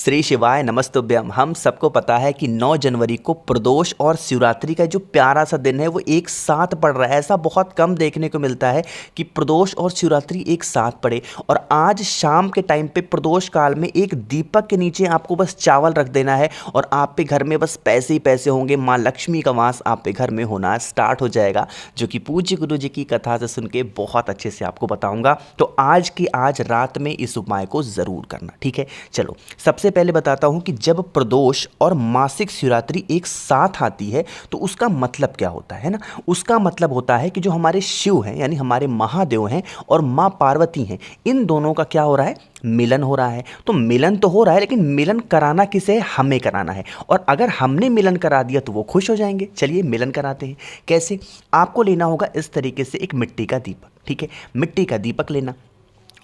श्री शिवाय नमस्तुभ्यम। हम सबको पता है कि 9 जनवरी को प्रदोष और शिवरात्रि का जो प्यारा सा दिन है वो एक साथ पड़ रहा है। ऐसा बहुत कम देखने को मिलता है कि प्रदोष और शिवरात्रि एक साथ पड़े। और आज शाम के टाइम पे प्रदोष काल में एक दीपक के नीचे आपको बस चावल रख देना है और आप पे घर में बस पैसे ही पैसे होंगे। माँ लक्ष्मी का वास आप पे घर में होना स्टार्ट हो जाएगा, जो कि पूज्य गुरु जी की कथा से सुन के बहुत अच्छे से आपको बताऊंगा। तो आज की आज रात में इस उपाय को ज़रूर करना, ठीक है। चलो सबसे पहले बताता हूं कि जब प्रदोष और मासिक शिवरात्रि एक साथ आती है तो उसका मतलब क्या होता है ना। उसका मतलब होता है कि जो हमारे शिव हैं यानी हमारे महादेव हैं और माँ पार्वती हैं, इन दोनों का क्या हो रहा है, मिलन हो रहा है। तो मिलन तो हो रहा है, लेकिन मिलन कराना किसे है, हमें कराना है। और अगर हमने मिलन करा दिया तो वो खुश हो जाएंगे। चलिए मिलन कराते हैं। कैसे, आपको लेना होगा इस तरीके से एक मिट्टी का दीपक, ठीक है। मिट्टी का दीपक लेना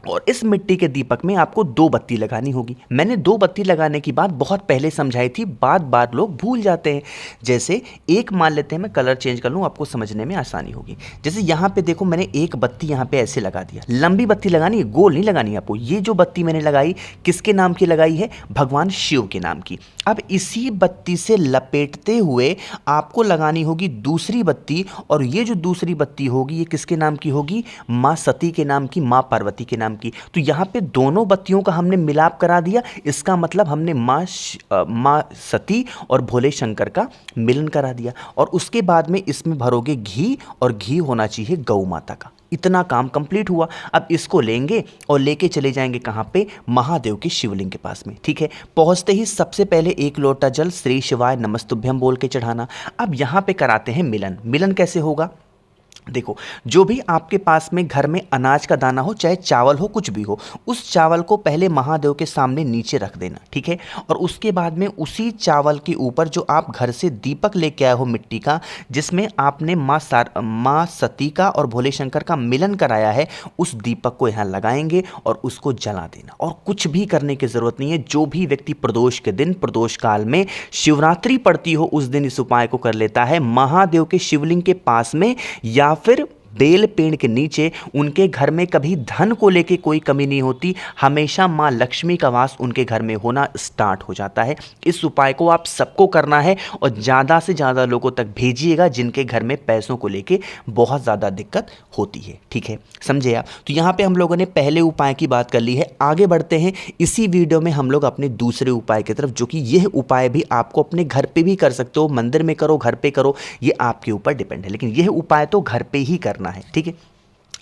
और इस मिट्टी के दीपक में आपको 2 बत्ती लगानी होगी। मैंने 2 बत्ती लगाने की बात बहुत पहले समझाई थी, बात बात लोग भूल जाते हैं। जैसे एक मान लेते हैं, मैं कलर चेंज कर लूँ, आपको समझने में आसानी होगी। जैसे यहाँ पे देखो, मैंने एक बत्ती यहाँ पे ऐसे लगा दिया। लंबी बत्ती लगानी है, गोल नहीं लगानी है आपको। ये जो बत्ती मैंने लगाई किसके नाम की लगाई है, भगवान शिव के नाम की। अब इसी बत्ती से लपेटते हुए आपको लगानी होगी दूसरी बत्ती, और ये जो दूसरी बत्ती होगी ये किसके नाम की होगी, माँ सती के नाम की, माँ पार्वती के नाम की। तो यहाँ पे दोनों बत्तियों का हमने मिलाप करा दिया। इसका मतलब हमने माँ सती और भोले शंकर का मिलन करा दिया। और उसके बाद में इसमें भरोगे घी, और घी होना चाहिए गौ माता का। इतना काम कंप्लीट हुआ। अब इसको लेंगे और लेके चले जाएंगे कहाँ पे, महादेव के शिवलिंग के पास में, ठीक है। पहुँचते ही सबसे पहले 1 लोटा जल श्री शिवाय नमस्तुभ्यम बोल के चढ़ाना। अब यहाँ पे कराते हैं मिलन। मिलन कैसे होगा, देखो, जो भी आपके पास में घर में अनाज का दाना हो, चाहे चावल हो, कुछ भी हो, उस चावल को पहले महादेव के सामने नीचे रख देना, ठीक है। और उसके बाद में उसी चावल के ऊपर जो आप घर से दीपक लेके आए हो मिट्टी का, जिसमें आपने माँ सती का और भोले शंकर का मिलन कराया है, उस दीपक को यहाँ लगाएंगे और उसको जला देना। और कुछ भी करने की ज़रूरत नहीं है। जो भी व्यक्ति प्रदोष के दिन, प्रदोष काल में शिवरात्रि पड़ती हो, उस दिन इस उपाय को कर लेता है, महादेव के शिवलिंग के पास में या फिर बेल पेड़ के नीचे, उनके घर में कभी धन को लेके कोई कमी नहीं होती। हमेशा माँ लक्ष्मी का वास उनके घर में होना स्टार्ट हो जाता है। इस उपाय को आप सबको करना है और ज़्यादा से ज़्यादा लोगों तक भेजिएगा जिनके घर में पैसों को लेके बहुत ज़्यादा दिक्कत होती है, ठीक है, समझे आप। तो यहाँ पे हम लोगों ने पहले उपाय की बात कर ली है। आगे बढ़ते हैं। इसी वीडियो में हम लोग अपने दूसरे उपाय की तरफ, जो कि यह उपाय भी आपको अपने घर पे भी कर सकते हो, मंदिर में करो, घर पे करो, ये आपके ऊपर डिपेंड है, लेकिन यह उपाय तो घर पे ही करना है, ठीक है।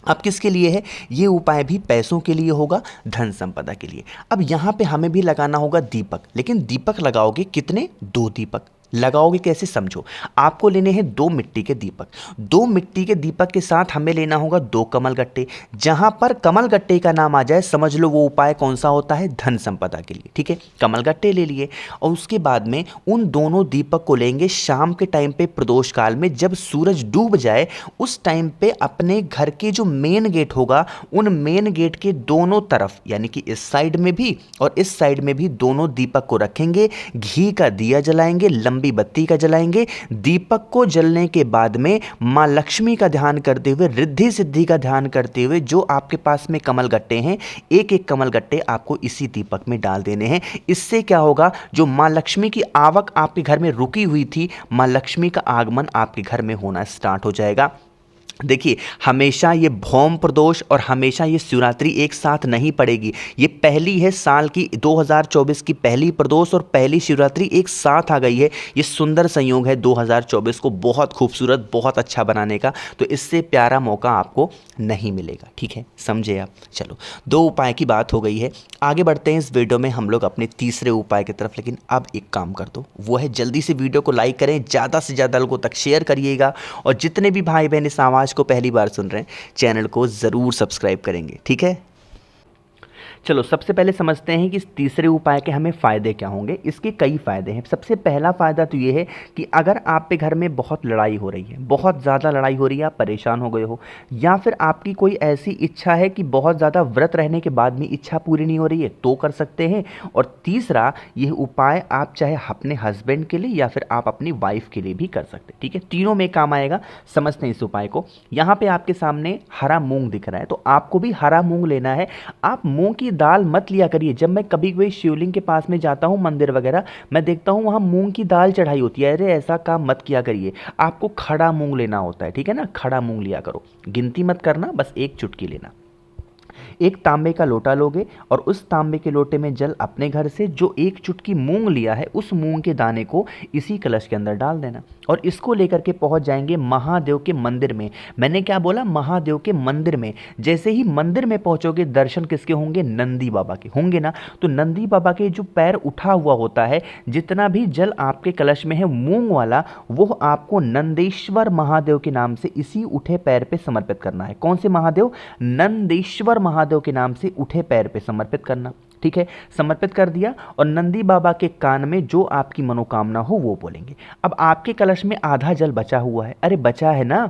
अब किसके लिए है ये उपाय, भी पैसों के लिए होगा, धन संपदा के लिए। अब यहाँ पे हमें भी लगाना होगा दीपक, लेकिन दीपक लगाओगे कितने, 2 दीपक लगाओगे। कैसे, समझो। आपको लेने हैं 2 मिट्टी के दीपक। 2 मिट्टी के दीपक के साथ हमें लेना होगा 2 कमल गट्टे। जहां पर कमल गट्टे का नाम आ जाए, समझ लो वो उपाय कौन सा होता है, धन संपदा के लिए, ठीक है। कमल गट्टे ले लिए और उसके बाद में उन दोनों दीपक को लेंगे शाम के टाइम पे, प्रदोष काल में, जब सूरज डूब जाए उस टाइम पे अपने घर के जो मेन गेट होगा, उन मेन गेट के दोनों तरफ, यानी कि इस साइड में भी और इस साइड में भी, दोनों दीपक को रखेंगे। घी का दिया जलाएंगे, लंबी बत्ती का जलाएंगे। दीपक को जलने के बाद में मां लक्ष्मी का ध्यान करते हुए, रिद्धि सिद्धि का ध्यान करते हुए, जो आपके पास में कमल गट्टे हैं, एक एक कमल गट्टे आपको इसी दीपक में डाल देने हैं। इससे क्या होगा, जो मां लक्ष्मी की आवक आपके घर में रुकी हुई थी, मां लक्ष्मी का आगमन आपके घर में होना स्टार्ट हो जाएगा। देखिए, हमेशा ये भौम प्रदोष और हमेशा ये शिवरात्रि एक साथ नहीं पड़ेगी। ये पहली है साल की, 2024 की पहली प्रदोष और पहली शिवरात्रि एक साथ आ गई है। ये सुंदर संयोग है 2024 को बहुत खूबसूरत, बहुत अच्छा बनाने का। तो इससे प्यारा मौका आपको नहीं मिलेगा, ठीक है, समझे आप। चलो, 2 उपाय की बात हो गई है। आगे बढ़ते हैं इस वीडियो में हम लोग अपने तीसरे उपाय की तरफ। लेकिन अब एक काम कर दो, वो है जल्दी से वीडियो को लाइक करें, ज़्यादा से ज़्यादा लोगों तक शेयर करिएगा। और जितने भी भाई बहन इस आवाज़ को पहली बार सुन रहे हैं, चैनल को ज़रूर सब्सक्राइब करेंगे, ठीक है। चलो सबसे पहले समझते हैं कि इस तीसरे उपाय के हमें फ़ायदे क्या होंगे। इसके कई फ़ायदे हैं। सबसे पहला फ़ायदा तो ये है कि अगर आप पे घर में बहुत लड़ाई हो रही है, बहुत ज़्यादा लड़ाई हो रही है, आप परेशान हो गए हो, या फिर आपकी कोई ऐसी इच्छा है कि बहुत ज़्यादा व्रत रहने के बाद भी इच्छा पूरी नहीं हो रही है, तो कर सकते हैं। और तीसरा, यह उपाय आप चाहे अपने हस्बैंड के लिए या फिर आप अपनी वाइफ के लिए भी कर सकते हैं, ठीक है। तीनों में काम आएगा। समझते हैं इस उपाय को। यहाँ पे आपके सामने हरा मूंग दिख रहा है, तो आपको भी हरा मूंग लेना है। आप मूंग की दाल मत लिया करिए। जब मैं कभी कभी शिवलिंग के पास में जाता हूँ मंदिर वगैरह, मैं देखता हूँ वहाँ मूंग की दाल चढ़ाई होती है। अरे ऐसा काम मत किया करिए, आपको खड़ा मूंग लेना होता है, ठीक है ना, खड़ा मूंग लिया करो, गिनती मत करना, बस एक चुटकी लेना। एक तांबे का लोटा लोगे और उस तांबे के लोटे में जल अपने घर से जो एक चुटकी मूंग लिया है उस मूंग के दाने को इसी कलश के अंदर डाल देना और इसको लेकर के पहुंच जाएंगे महादेव के मंदिर में। मैंने क्या बोला, महादेव के मंदिर में। जैसे ही मंदिर में पहुंचोगे दर्शन किसके होंगे, नंदी बाबा के होंगे ना। तो नंदी बाबा के जो पैर उठा हुआ होता है, जितना भी जल आपके कलश में है मूंग वाला, वो आपको नंदेश्वर महादेव के नाम से इसी उठे पैर पे समर्पित करना है। कौन से महादेव, नंदेश्वर महादेव के नाम से उठे पैर पे समर्पित करना। ठीक है, समर्पित कर दिया और नंदी बाबा के कान में जो आपकी मनोकामना हो वो बोलेंगे। अब आपके कलश में आधा जल बचा हुआ है, अरे बचा है ना,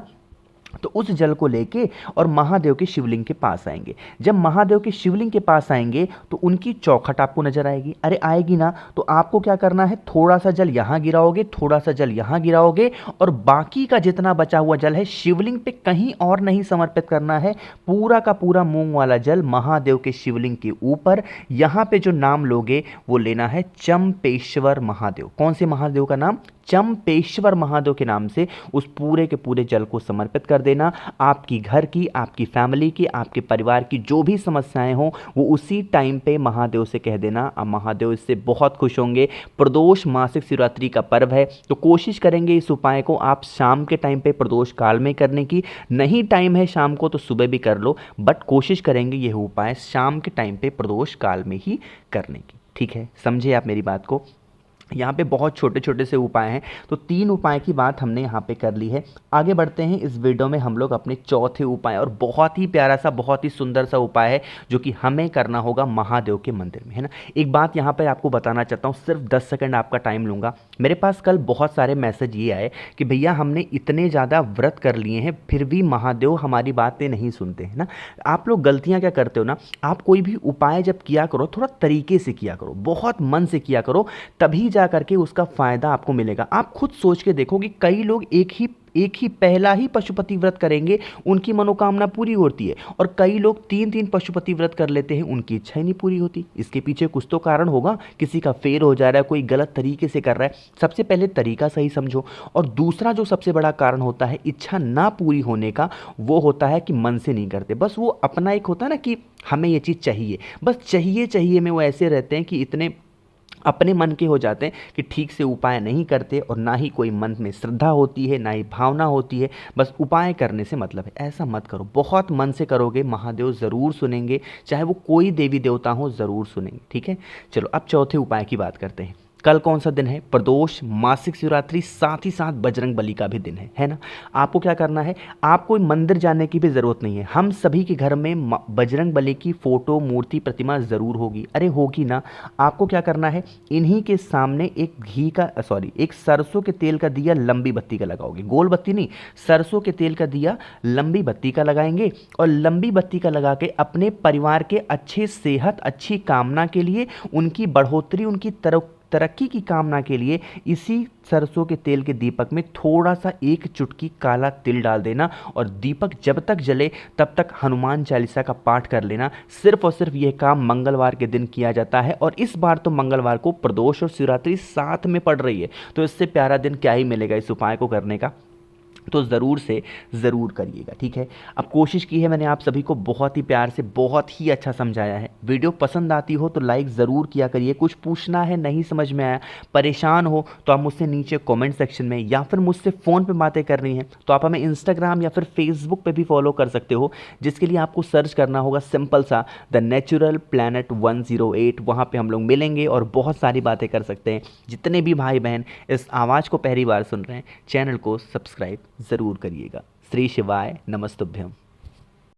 तो उस जल को लेके और महादेव के शिवलिंग के पास आएंगे। जब महादेव के शिवलिंग के पास आएंगे तो उनकी चौखट आपको नजर आएगी। अरे आएगी ना, तो आपको क्या करना है, थोड़ा सा जल यहाँ गिराओगे, थोड़ा सा जल यहाँ गिराओगे और बाकी का जितना बचा हुआ जल है शिवलिंग पे कहीं और नहीं समर्पित करना है। पूरा का पूरा मूंग वाला जल महादेव के शिवलिंग के ऊपर, यहाँ पे जो नाम लोगे वो लेना है चंपेश्वर महादेव। कौन से महादेव का नाम, चंपेश्वर महादेव के नाम से उस पूरे के पूरे जल को समर्पित कर देना। आपकी घर की, आपकी फैमिली की, आपके परिवार की जो भी समस्याएं हो वो उसी टाइम पे महादेव से कह देना। अब महादेव इससे बहुत खुश होंगे। प्रदोष मासिक शिवरात्रि का पर्व है तो कोशिश करेंगे इस उपाय को आप शाम के टाइम पे प्रदोष काल में करने की। नहीं टाइम है शाम को तो सुबह भी कर लो, बट कोशिश करेंगे यह उपाय शाम के टाइम पे प्रदोष काल में ही करने की। ठीक है, समझे आप मेरी बात को। यहाँ पे बहुत छोटे छोटे से उपाय हैं, तो 3 उपाय की बात हमने यहाँ पे कर ली है। आगे बढ़ते हैं इस वीडियो में हम लोग अपने चौथे उपाय, और बहुत ही प्यारा सा, बहुत ही सुंदर सा उपाय है जो कि हमें करना होगा महादेव के मंदिर में, है ना। एक बात यहाँ पे आपको बताना चाहता हूँ, सिर्फ 10 सेकंड आपका टाइम लूँगा। मेरे पास कल बहुत सारे मैसेज ये आए कि भैया हमने इतने ज़्यादा व्रत कर लिए हैं फिर भी महादेव हमारी बातें नहीं सुनते, है ना। आप लोग गलतियाँ क्या करते हो ना, आप कोई भी उपाय जब किया करो थोड़ा तरीके से किया करो, बहुत मन से किया करो, तभी जा करके उसका फायदा आपको मिलेगा। आप खुद सोच के देखो कि कई लोग एक ही पहला ही पशुपति व्रत करेंगे, उनकी मनोकामना पूरी होती है, और कई लोग 3 पशुपति व्रत कर लेते हैं, उनकी इच्छा ही नहीं पूरी होती। इसके पीछे कुछ तो कारण होगा, किसी का फेल हो जा रहा है, कोई गलत तरीके से कर रहा है। सबसे पहले तरीका सही समझो। और दूसरा जो सबसे बड़ा कारण होता है इच्छा ना पूरी होने का, वो होता है कि मन से नहीं करते। बस वो अपना एक होता है ना कि हमें ये चीज़ चाहिए, बस चाहिए में वो ऐसे रहते हैं कि इतने अपने मन के हो जाते हैं कि ठीक से उपाय नहीं करते, और ना ही कोई मन में श्रद्धा होती है, ना ही भावना होती है, बस उपाय करने से मतलब है। ऐसा मत करो, बहुत मन से करोगे महादेव ज़रूर सुनेंगे, चाहे वो कोई देवी देवता हो ज़रूर सुनेंगे। ठीक है, चलो अब चौथे उपाय की बात करते हैं। कल कौन सा दिन है, प्रदोष मासिक शिवरात्रि, साथ ही साथ बजरंग बली का भी दिन है ना। आपको क्या करना है, आपको मंदिर जाने की भी ज़रूरत नहीं है। हम सभी के घर में बजरंग बली की फ़ोटो, मूर्ति, प्रतिमा ज़रूर होगी। अरे होगी ना। आपको क्या करना है, इन्हीं के सामने एक सरसों के तेल का दिया लंबी बत्ती का लगाओगे, गोल बत्ती नहीं, सरसों के तेल का दिया लंबी बत्ती का लगाएंगे, और लंबी बत्ती का लगा के अपने परिवार के अच्छे सेहत, अच्छी कामना के लिए, उनकी बढ़ोतरी, उनकी तरक्की की कामना के लिए इसी सरसों के तेल के दीपक में थोड़ा सा एक चुटकी काला तिल डाल देना, और दीपक जब तक जले तब तक हनुमान चालीसा का पाठ कर लेना। सिर्फ और सिर्फ यह काम मंगलवार के दिन किया जाता है, और इस बार तो मंगलवार को प्रदोष और शिवरात्रि साथ में पड़ रही है, तो इससे प्यारा दिन क्या ही मिलेगा इस उपाय को करने का। तो ज़रूर से ज़रूर करिएगा। ठीक है, अब कोशिश की है मैंने आप सभी को बहुत ही प्यार से, बहुत ही अच्छा समझाया है। वीडियो पसंद आती हो तो लाइक ज़रूर किया करिए। कुछ पूछना है, नहीं समझ में आया, परेशान हो तो आप मुझसे नीचे कमेंट सेक्शन में, या फिर मुझसे फ़ोन पे बातें करनी है तो आप हमें इंस्टाग्राम या फिर फेसबुक पे भी फॉलो कर सकते हो, जिसके लिए आपको सर्च करना होगा सिंपल सा द नेचुरल प्लैनेट 108। वहाँ पर हम लोग मिलेंगे और बहुत सारी बातें कर सकते हैं। जितने भी भाई बहन इस आवाज़ को पहली बार सुन रहे हैं, चैनल को सब्सक्राइब ज़रूर करिएगा। श्री शिवाय नमस्तुभ्यम।